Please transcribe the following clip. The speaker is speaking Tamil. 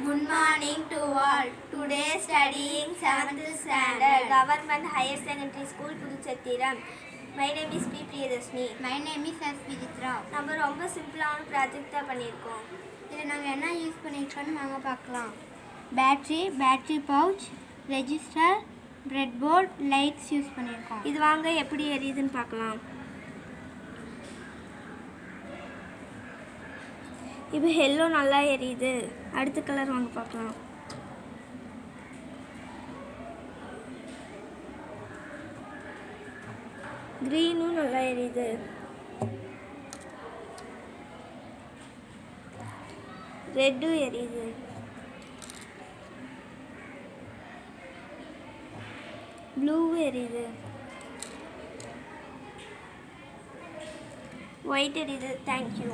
Good morning to all. Today studying 7th standard Government Higher Secondary School Pudhuchettiram. My name is P. Priyadashni. My name is S. Vijitra. நம்ம ரொம்ப சிம்பிளான ப்ராஜெக்ட் தான் பண்ணியிருக்கோம். இதில் நாங்கள் என்ன யூஸ் பண்ணியிருக்கோன்னு வாங்க பார்க்கலாம். Battery pouch, register, breadboard, lights use பண்ணியிருக்கோம். இது வாங்க எப்படி எரியுதுன்னு பார்க்கலாம். இப்போ எல்லோ நல்லா எரியுது. அடுத்த கலர் வாங்க பார்க்கலாம். க்ரீனும் நல்லா எரியுது. ரெட்டும் எரியுது. ப்ளூவும் எரியுது. ஒயிட் எரியுது. தேங்க்யூ.